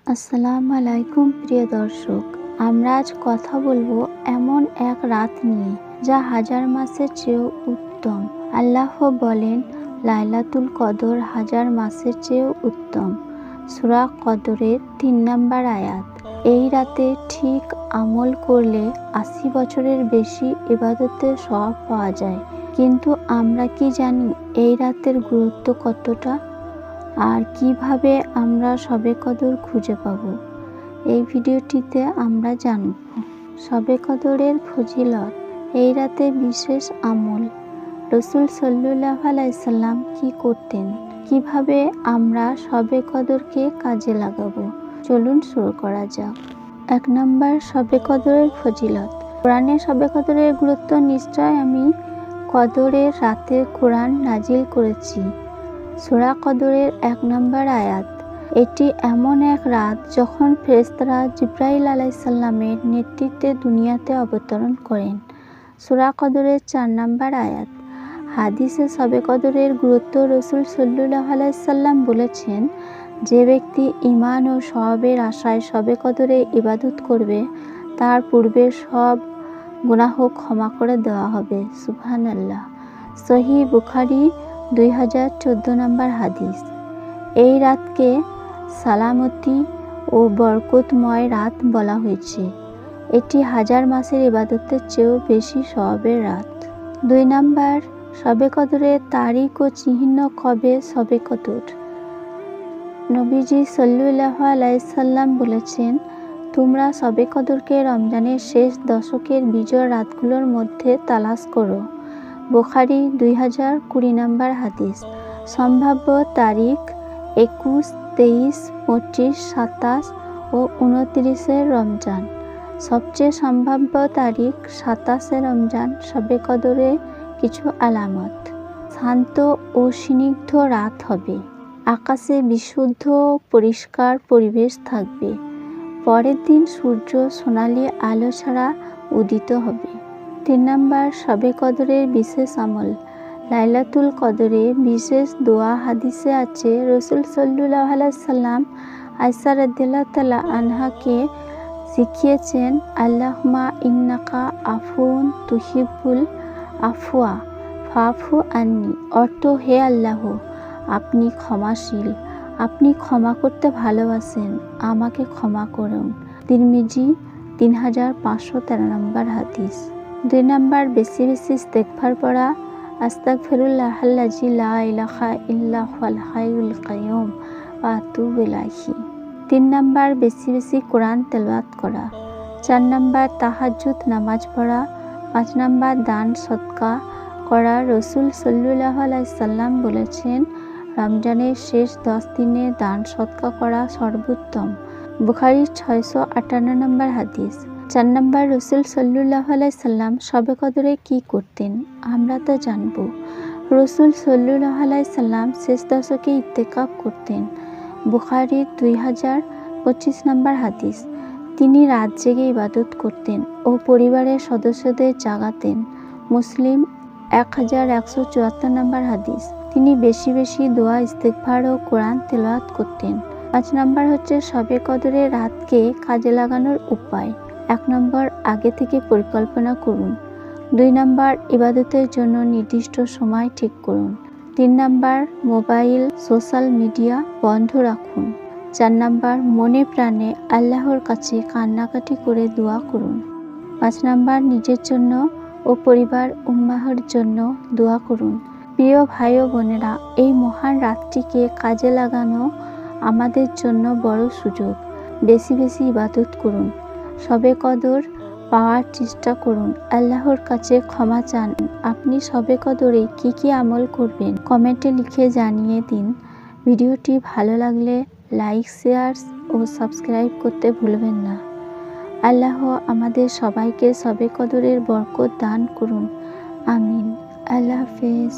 আসসালামু আলাইকুম প্রিয় দর্শক, আমরা আজ কথা বলবো এমন এক রাত নিয়ে যা হাজার মাসের চেয়েও উত্তম। আল্লাহ বলেন, লাইলাতুল কদর হাজার মাসের চেয়েও উত্তম। সূরা কদরের ৩ নম্বর আয়াত। এই রাতে ঠিক আমল করলে ৮০ বছরের বেশি ইবাদতের সওয়াব পাওয়া যায়। কিন্তু আমরা কি জানি এই রাতের গুরুত্ব কতটা আর কিভাবে আমরা শবে কদর খুঁজে পাব? এই ভিডিওটিতে আমরা জানব শবে কদরের ফজিলত, এই রাতে বিশেষ আমল, রাসূল সাল্লাল্লাহু আলাইহি সাল্লাম কি করতেন, কিভাবে আমরা শবে কদরকে কাজে লাগাবো। চলুন শুরু করা যাক। ১ নম্বর, শবে কদরের ফজিলত। কোরআনে শবে কদরের গুরুত্ব নিশ্চয় আমি কদরের রাতে কোরআন নাজিল করেছি। সূরা কদরের ১ নম্বর আয়াত। এটি এমন এক রাত যখন ফেরেশতারা জিবরাইল আলাইহিস সালামের নেতৃত্বে দুনিয়াতে অবতরণ করেন। সূরা কদরের ৪ নম্বর আয়াত। হাদিসে শবে কদরের গুরুত্ব রাসূল সাল্লাল্লাহু আলাইহি সাল্লাম বলেছেন, যে ব্যক্তি ঈমান ও সওয়াবের আশায় শবে কদরে ইবাদত করবে তার পূর্বের সব গুনাহ ক্ষমা করে দেওয়া হবে। সুবহানাল্লাহ। সহিহ বুখারী ২০১৪ নম্বর হাদিস। এই রাতকে সালামতি ও বরকতময় রাত বলা হয়েছে। এটি হাজার মাসের ইবাদতের চেয়েও বেশি সওয়াবের রাত। ২ নম্বর, শবে কদরের তারিখ ও চিহ্ন। কবে শবে কদর? নবীজি সাল্লাল্লাহু আলাইহি সাল্লাম বলেছেন, তোমরা শবে কদরকে রমজানের শেষ দশকের বিজয় রাতগুলোর মধ্যে তালাশ করো। বুখারী ২০২০ নম্বর হাদিস। সম্ভাব্য তারিখ ২১, ২৩, ২৫, ২৭ ও ২৯ রমজান। সবচেয়ে সম্ভাব্য তারিখ ২৭ রমজান। শবে কদরে কিছু আলামত। শান্ত ও স্নিগ্ধ রাত হবে। আকাশে বিশুদ্ধ পরিষ্কার পরিবেশ থাকবে। পরের দিন সূর্য সোনালি আলো ছাড়া উদিত হবে। ৩ নম্বর, শবে কদরের বিশেষ আমল। লাইলাতুল কদরে বিশেষ দোয়া হাদিসে আছে, রাসূল সাল্লাল্লাহু আলাইহি সাল্লাম আয়েশা রাদিয়াল্লাহু তাআলা আনহাকে শিখিয়েছেন, আল্লাহুম্মা ইন্নাকা আফুউন তুহিব্বুল আফওয়া ফাফু আন্নি। অর্থ, হে আল্লাহ, আপনি ক্ষমাশীল, আপনি ক্ষমা করতে ভালোবাসেন, আমাকে ক্ষমা করুন। তিরমিজি ৩৫১৩ নম্বর হাদিস। ২ নম্বর, বেশি বেশি ইস্তেগফার পড়া। আস্তাগফিরুল্লাহাল্লাযী লা ইলাহা ইল্লা হুয়াল হাইয়ুল কাইয়্যুম ওয়া আতুবু ইলাইহি। ৩ নম্বর, বেশি বেশি কোরআন তেলাওয়াত করা। ৪ নম্বর, তাহাজ্জুদ নামাজ পড়া। ৫ নম্বর, দান সদকা করা। রাসূল সাল্লাল্লাহু আলাইহি সাল্লাম বলেছেন, রমজানের শেষ ১০ দিনে দান সদকা করা সর্বোত্তম। বুখারী ৬৫৮ নম্বর হাদিস। ৪ নম্বর, রাসূল সাল্লাল্লাহু আলাইহি সাল্লাম শবে কদরে কি করতেন আমরা তা জানব। রাসূল সাল্লাল্লাহু আলাইহি সাল্লাম শেষ দশকে ইতিকাফ করতেন। বুখারী ২০২৫ নম্বর হাদিস। তিনি রাত জেগে ইবাদত করতেন ও পরিবারের সদস্যদের জাগাতেন। মুসলিম ১১৭৪ নম্বর হাদিস। তিনি বেশি বেশি দোয়া, ইস্তেগফার ও কোরআন তেলাওয়াত করতেন। ৫ নম্বর হচ্ছে শবে কদরের রাতকে কাজে লাগানোর উপায়। ১ নম্বর, আগে থেকে পরিকল্পনা করুন। ২ নম্বর, ইবাদতের জন্য নির্দিষ্ট সময় ঠিক করুন। ৩ নম্বর, মোবাইল, সোশ্যাল মিডিয়া বন্ধ রাখুন। ৪ নম্বর, মনে প্রাণে আল্লাহর কাছে কান্নাকাটি করে দোয়া করুন। ৫ নম্বর, নিজের জন্য ও পরিবার উম্মাহর জন্য দোয়া করুন। প্রিয় ভাই ও বোনেরা, এই মহান রাতটিকে কাজে লাগানো আমাদের জন্য বড় সুযোগ। বেশি বেশি ইবাদত করুন, শবে কদর পাওয়ার চেষ্টা করুন, আল্লাহর কাছে ক্ষমা চান। আপনি শবে কদরে কি কি আমল করবেন কমেন্টে লিখে জানিয়ে দিন। ভিডিওটি ভালো লাগলে লাইক, শেয়ার ও সাবস্ক্রাইব করতে ভুলবেন না। আল্লাহ আমাদের সবাইকে শবে কদরের বরকত দান করুন। আমিন। আল্লাহ হাফেজ।